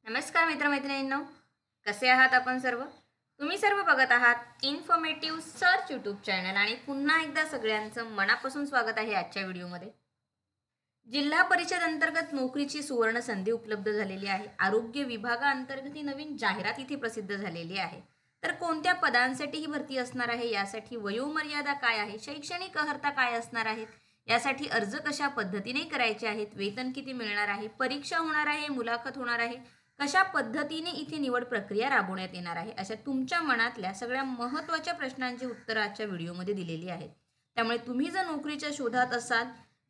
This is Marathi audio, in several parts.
नमस्कार मित्रमैत्रिणींनो, कसे आहात आपण सर्व? तुम्ही सर्व बघत आहात इन्फॉर्मेटिव्ह सर्च यूट्यूब चॅनल आणि पुन्हा एकदा सगळ्यांचं मनापासून स्वागत आहे आजच्या व्हिडिओमध्ये. जिल्हा परिषद अंतर्गत नोकरीची सुवर्ण संधी उपलब्ध झालेली आहे. आरोग्य विभागाअंतर्गत ही नवीन जाहिरात इथे प्रसिद्ध झालेली आहे. तर कोणत्या पदांसाठी ही भरती असणार आहे, यासाठी वयोमर्यादा काय आहे, शैक्षणिक अर्हता काय असणार आहेत, यासाठी अर्ज कशा पद्धतीने करायचे आहेत, वेतन किती मिळणार आहे, परीक्षा होणार आहे, मुलाखत होणार आहे, कशा पद्धतीने इथे निवड प्रक्रिया राबवण्यात येणार आहे, अशा तुमच्या मनातल्या सगळ्या महत्त्वाच्या प्रश्नांची उत्तरं आजच्या व्हिडिओमध्ये दिलेली आहेत. त्यामुळे तुम्ही जर नोकरीच्या शोधात असाल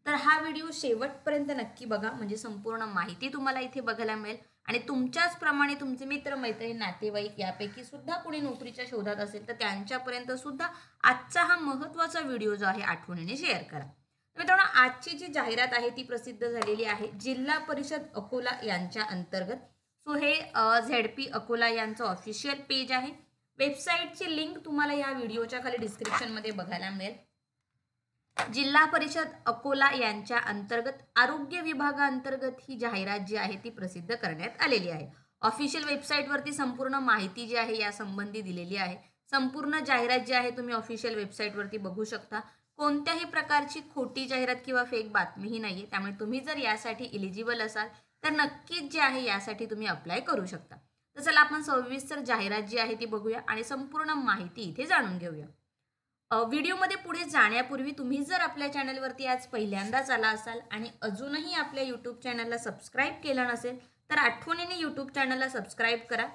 तर हा व्हिडिओ शेवटपर्यंत नक्की बघा, म्हणजे संपूर्ण माहिती तुम्हाला इथे बघायला मिळेल. आणि तुमच्याच प्रमाणे तुमचे मित्र मैत्रीण नातेवाईक यापैकी सुद्धा कोणी नोकरीच्या शोधात असेल तर त्यांच्यापर्यंत सुद्धा आजचा हा महत्त्वाचा व्हिडिओ जो आहे आठवणीने शेअर करा. मित्रांनो, आजची जी जाहिरात आहे ती प्रसिद्ध झालेली आहे जिल्हा परिषद अकोला यांच्या अंतर्गत. सो हे झेडपी अकोला यांचं ऑफिशियल पेज आहे. वेबसाईटची लिंक तुम्हाला या व्हिडिओच्या खाली डिस्क्रिप्शनमध्ये बघायला मिळेल. जिल्हा परिषद अकोला यांच्या अंतर्गत आरोग्य विभागाअंतर्गत ही जाहिरात जी आहे ती प्रसिद्ध करण्यात आलेली आहे. ऑफिशियल वेबसाईटवरती संपूर्ण माहिती जी आहे या संबंधी दिलेली आहे. संपूर्ण जाहिरात जी आहे तुम्ही ऑफिशियल वेबसाईटवरती बघू शकता. कोणत्याही प्रकारची खोटी जाहिरात किंवा फेक बातमीही नाहीये. त्यामुळे तुम्ही जर यासाठी इलिजिबल असाल तर नक्कीच जे आहे यासाठी तुम्ही अप्लाय करू शकता. तर चला आपण सविस्तर जाहिरात जी आहे ती बघूया आणि संपूर्ण माहिती इथे जाणून घेऊया. व्हिडिओमध्ये पुढे जाण्यापूर्वी तुम्ही जर आपल्या चॅनलवरती आज पहिल्यांदाच आला असाल आणि अजूनही आपल्या यूट्यूब चॅनलला सबस्क्राईब केलं नसेल तर आठवणीने यूट्यूब चॅनलला सबस्क्राईब करा.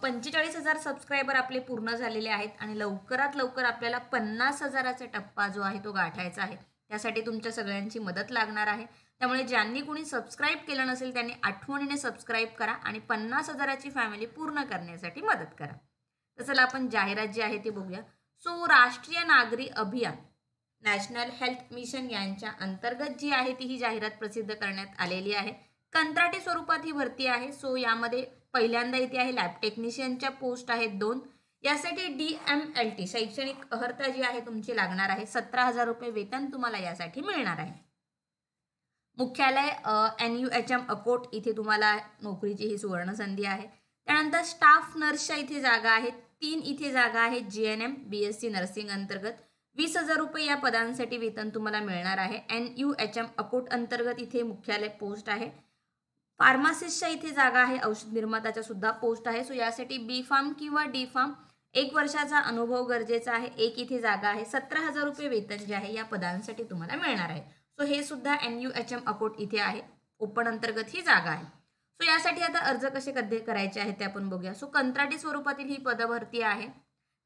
45,000 सबस्क्रायबर आपले पूर्ण झालेले आहेत आणि लवकरात लवकर आपल्याला 50,000चा टप्पा जो आहे तो गाठायचा आहे. त्यासाठी तुमच्या सगळ्यांची मदत लागणार आहे. त्यामुळे ज्यांनी कोणी सबस्क्राईब केलं नसेल त्यांनी आठवणीने सबस्क्राईब करा आणि 50,000ची फॅमिली पूर्ण करण्यासाठी मदत करा. तर चला आपण जाहिरात जी आहे ती बघूया. सो राष्ट्रीय नागरी अभियान नॅशनल हेल्थ मिशन यांच्या अंतर्गत जी आहे ती ही जाहिरात प्रसिद्ध करण्यात आलेली आहे. कंत्राटी स्वरूपात ही भरती आहे. सो यामध्ये पहिल्यांदा इथे आहे लॅब टेक्निशियनच्या पोस्ट आहेत 2. यासाठी DMLT शैक्षणिक अर्हता जी आहे तुमची लागणार आहे. 17,000 रुपये वेतन तुम्हाला यासाठी मिळणार आहे. मुख्यालय NUHM अकोट इथे तुम्हाला नोकरीची ही सुवर्ण संधी आहे. त्यानंतर स्टाफ नर्सच्या इथे जागा आहेत. 3 इथे जागा आहेत GNM BSc नर्सिंग अंतर्गत. 20,000 रुपये या पदांसाठी वेतन तुम्हाला मिळणार आहे. NUHM अकोट अंतर्गत इथे मुख्यालय पोस्ट आहे. फार्मासिस्टच्या इथे जागा आहे. औषध निर्मात्याच्या सुद्धा पोस्ट आहे. सो यासाठी B फार्म किंवा D फार्म 1 वर्षाचा अनुभव गरजेचा आहे. 1 इथे जागा आहे. 17,000 रुपये वेतन जे आहे या पदांसाठी तुम्हाला मिळणार आहे. सो हे सुद्धा NUHM अकोट इथे आहे. ओपन अंतर्गत ही जागा आहे. सो यासाठी आता अर्ज कसे करायचे आहेत ते आपण बघूया. सो कंत्राटी स्वरूपातील ही पदभरती आहे.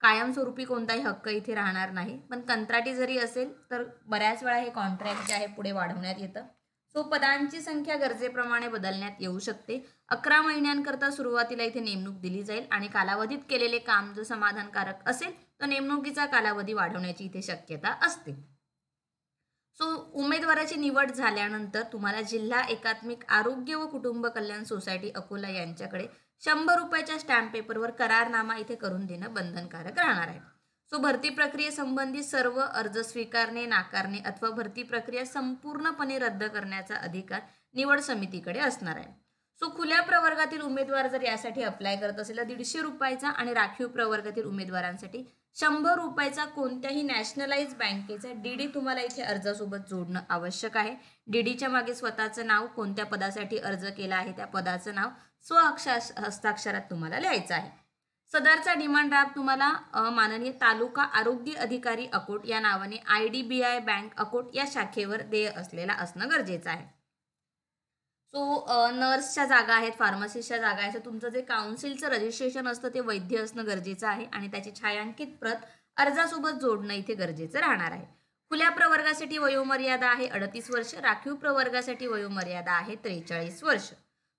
कायमस्वरूपी कोणताही हक्क इथे राहणार नाही. पण कंत्राटी जरी असेल तर बऱ्याच वेळा हे कॉन्ट्रॅक्ट जे आहे पुढे वाढवण्यात येतं. सो पदांची संख्या गरजेप्रमाणे बदलण्यात येऊ शकते. 11 महिन्यांकरता सुरुवातीला इथे नेमणूक दिली जाईल आणि कालावधीत केलेले काम जर समाधानकारक असेल तर नेमणुकीचा कालावधी वाढवण्याची इथे शक्यता असते. सो उमेदवाराची निवड झाल्यानंतर तुम्हाला जिल्हा एकात्मिक आरोग्य व कुटुंब कल्याण सोसायटी अकोला यांच्याकडे 100 रुपयाच्या स्टॅम्प पेपरवर करारनामा इथे करून देणं बंधनकारक राहणार आहे. सो भरती प्रक्रियेसंबंधी सर्व अर्ज स्वीकारणे, नाकारणे अथवा भरती प्रक्रिया संपूर्णपणे रद्द करण्याचा अधिकार निवड समितीकडे असणार आहे. सो खुल्या प्रवर्गातील उमेदवार जर यासाठी अप्लाय करत असेल तर 150 रुपयाचा आणि राखीव प्रवर्गातील उमेदवारांसाठी 100 रुपयाचा कोणत्याही नॅशनलाइज बँकेचा DD तुम्हाला इथे अर्जासोबत जोडणं आवश्यक आहे. DDच्या मागे स्वतःचं नाव, कोणत्या पदासाठी अर्ज केला आहे त्या पदाचं नाव हस्ताक्षरात तुम्हाला लिहायचं आहे. सदरचा डिमांड ड्राफ्ट तुम्हाला माननीय तालुका आरोग्य अधिकारी अकोट या नावाने IDBI बँक अकोट या शाखेवर देय असलेला असणं गरजेचं आहे. सो नर्सच्या जागा आहेत, फार्मसिस्टच्या जागा आहेत. तुमचं जे काउन्सिलचं रजिस्ट्रेशन असतं ते वैध असणं गरजेचं आहे आणि त्याची छायांकित प्रत अर्जासोबत जोडणं इथे गरजेचं राहणार आहे. खुल्या प्रवर्गासाठी वयोमर्यादा आहे 38 वर्ष, राखीव प्रवर्गासाठी वयोमर्यादा आहे 43 वर्ष.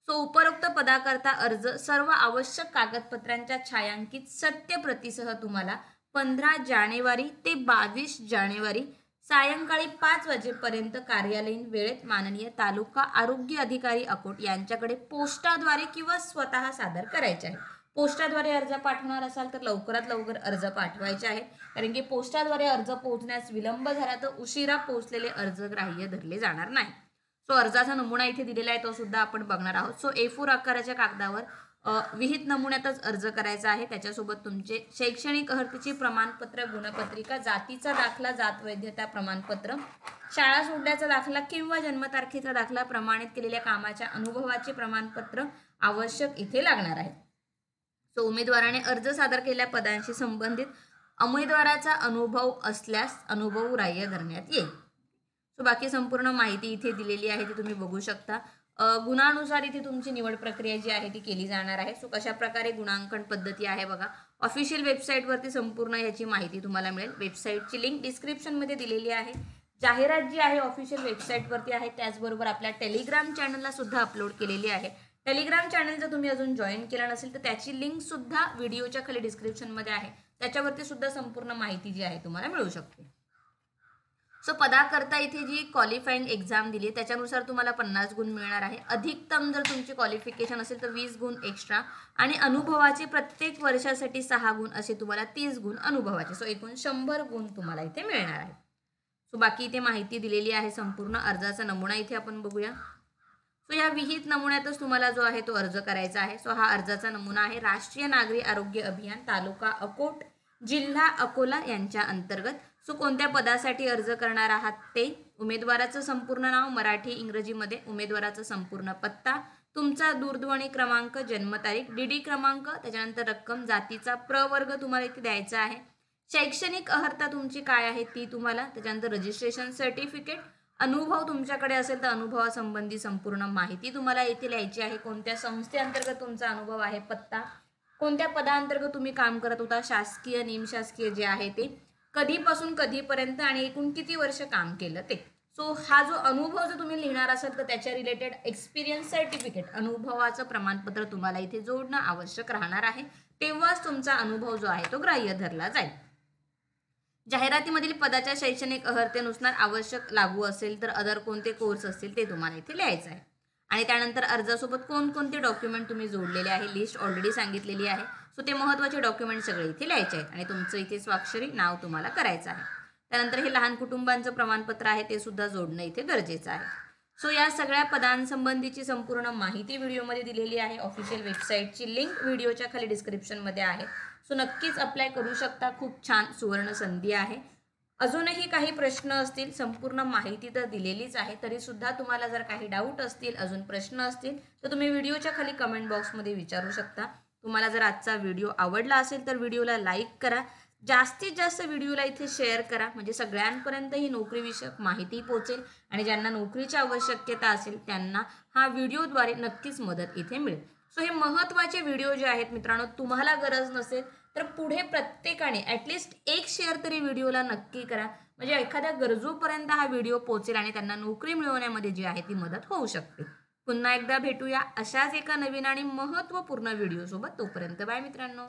सो उपरोक्त पदाकरता अर्ज सर्व आवश्यक कागदपत्रांच्या छायांकित सत्य प्रतीसह तुम्हाला 15 जानेवारी ते 22 जानेवारी सायंकाळी 5 वाजेपर्यंत कार्यालयीन वेळेत माननीय तालुका आरोग्य अधिकारी अकोट यांच्याकडे पोस्टाद्वारे किंवा स्वतः सादर करायचे आहे. पोस्टाद्वारे अर्ज पाठवणार असाल तर लवकरात लवकर अर्ज पाठवायचे आहेत, कारण की पोस्टाद्वारे अर्ज पोहोचण्यास विलंब झाला तर उशिरा पोहोचलेले अर्ज ग्राह्य धरले जाणार नाही. सो अर्जाचा नमुना इथे दिलेला आहे तो सुद्धा आपण बघणार आहोत. सो A4 आकाराच्या कागदावर विहित नमुन्यातच अर्ज करायचा आहे. त्याच्यासोबत तुमचे शैक्षणिक अर्हतेची प्रमाणपत्र, गुणपत्रिका, जातीचा दाखला, जात वैधता प्रमाणपत्र, शाळा सोडल्याचा दाखला किंवा जन्मतारखेचा दाखला, प्रमाणित केलेल्या कामाच्या अनुभवाचे प्रमाणपत्र आवश्यक इथे लागणार आहे. सो उमेदवाराने अर्ज सादर केलेल्या पदांशी संबंधित उमेदवाराचा अनुभव असल्यास अनुभव ग्राह्य धरण्यात येईल. सो बाकी संपूर्ण माहिती इथे दिलेली आहे ती तुम्ही बघू शकता. गुणानुसार इथे तुमची निवड प्रक्रिया जी आहे ती केली जाणार आहे. सो कशा प्रकारे गुणांकन पद्धती आहे बघा. ऑफिशियल वेबसाईटवरती संपूर्ण याची माहिती तुम्हाला मिळेल. वेबसाईटची लिंक डिस्क्रिप्शनमध्ये दिलेली आहे. जाहिरात जी आहे ऑफिशियल वेबसाईटवरती आहे. त्याचबरोबर आपल्या टेलिग्राम चॅनलला सुद्धा अपलोड केलेली आहे. टेलिग्राम चॅनल जर तुम्ही अजून जॉईन केलं नसेल तर त्याची लिंक सुद्धा व्हिडिओच्या खाली डिस्क्रिप्शनमध्ये आहे. त्याच्यावरती सुद्धा संपूर्ण माहिती जी आहे तुम्हाला मिळू शकते. सो पदाकरता इथे जी क्वालिफाईंग एक्झाम दिली त्याच्यानुसार तुम्हाला 50 गुण मिळणार आहे. अधिकतम जर तुमची क्वालिफिकेशन असेल तर 20 गुण एक्स्ट्रा आणि अनुभवाचे प्रत्येक वर्षासाठी 6 गुण असे तुम्हाला 30 गुण अनुभवाचे. सो एकूण 100 गुण तुम्हाला इथे मिळणार आहे. सो बाकी इथे माहिती दिलेली आहे. संपूर्ण अर्जाचा नमुना इथे आपण बघूया. सो या विहित नमुन्यातच तुम्हाला जो आहे तो अर्ज करायचा आहे. सो हा अर्जाचा नमुना आहे. राष्ट्रीय नागरी आरोग्य अभियान, तालुका अकोट, जिल्हा अकोला यांच्या अंतर्गत. सो कोणत्या पदासाठी अर्ज करणार आहात ते, उमेदवाराचं संपूर्ण नाव मराठी इंग्रजीमध्ये, उमेदवाराचा संपूर्ण पत्ता, तुमचा दूरध्वनी क्रमांक, जन्मतारीख, DD क्रमांक, त्याच्यानंतर रक्कम, जातीचा प्रवर्ग तुम्हाला इथे द्यायचा आहे. शैक्षणिक अर्हता तुमची काय आहे ती तुम्हाला, त्याच्यानंतर रजिस्ट्रेशन सर्टिफिकेट, अनुभव तुमच्याकडे असेल तर अनुभवासंबंधी संपूर्ण माहिती तुम्हाला इथे लिहायची आहे. कोणत्या संस्थेअंतर्गत तुमचा अनुभव आहे, पत्ता, कोणत्या पदांतर्गत तुम्ही काम करत होता, शासकीय निमशासकीय जे आहे ते, कधीपासून कधीपर्यंत आणि एकूण किती वर्ष काम केलं ते. सो हा जो अनुभव जर तुम्ही लिहिणार असाल तर त्याच्या रिलेटेड एक्सपिरियन्स सर्टिफिकेट, अनुभवाचं प्रमाणपत्र तुम्हाला इथे जोडणं आवश्यक राहणार आहे. तेव्हाच तुमचा अनुभव जो आहे तो ग्राह्य धरला जाईल. जाहिरातीमधील पदाच्या शैक्षणिक अर्हतेनुसार आवश्यक लागू असेल तर अदर कोणते कोर्स असतील ते तुम्हाला इथे लिहायचं आहे. आणि त्यानंतर अर्जासोबत कोणकोणते डॉक्युमेंट तुम्ही जोडलेले आहे लिस्ट ऑलरेडी सांगितलेली आहे. सो ते महत्त्वाचे डॉक्युमेंट सगळे इथे लिहायचे आहेत आणि तुमचं इथे स्वाक्षरी नाव तुम्हाला करायचं आहे. त्यानंतर हे लहान कुटुंबांचं प्रमाणपत्र आहे ते सुद्धा जोडणं इथे गरजेचं आहे. सो या सगळ्या पदांसंबंधीची संपूर्ण माहिती व्हिडिओमध्ये दिलेली आहे. ऑफिशियल वेबसाईटची लिंक व्हिडिओच्या खाली डिस्क्रिप्शनमध्ये आहे. सो नक्कीच अप्लाय करू शकता. खूप छान सुवर्ण संधी आहे. अजूनही काही प्रश्न असतील, संपूर्ण माहिती तर दिलेलीच आहे, तरी सुद्धा तुम्हाला जर काही डाऊट असतील, अजून प्रश्न असतील तर तुम्ही व्हिडिओच्या खाली कमेंट बॉक्समध्ये विचारू शकता. तुम्हाला जर आजचा व्हिडिओ आवडला असेल तर व्हिडिओला लाईक करा. जास्तीत जास्त व्हिडिओला इथे शेअर करा म्हणजे सगळ्यांपर्यंत ही नोकरीविषयक माहिती पोहोचेल आणि ज्यांना नोकरीची आवश्यकता असेल त्यांना हा व्हिडिओद्वारे नक्कीच मदत इथे मिळेल. सो हे महत्त्वाचे व्हिडिओ जे आहेत मित्रांनो, तुम्हाला गरज नसेल तर पुढे प्रत्येकाने ॲटलिस्ट एक शेअर तरी व्हिडिओला नक्की करा म्हणजे एखाद्या गरजूपर्यंत हा व्हिडिओ पोहोचेल आणि त्यांना नोकरी मिळवण्यामध्ये जी आहे ती मदत होऊ शकते. पुन्हा एकदा भेटूया अशाच एका नवीन आणि महत्त्वपूर्ण व्हिडिओसोबत. तोपर्यंत बाय मित्रांनो.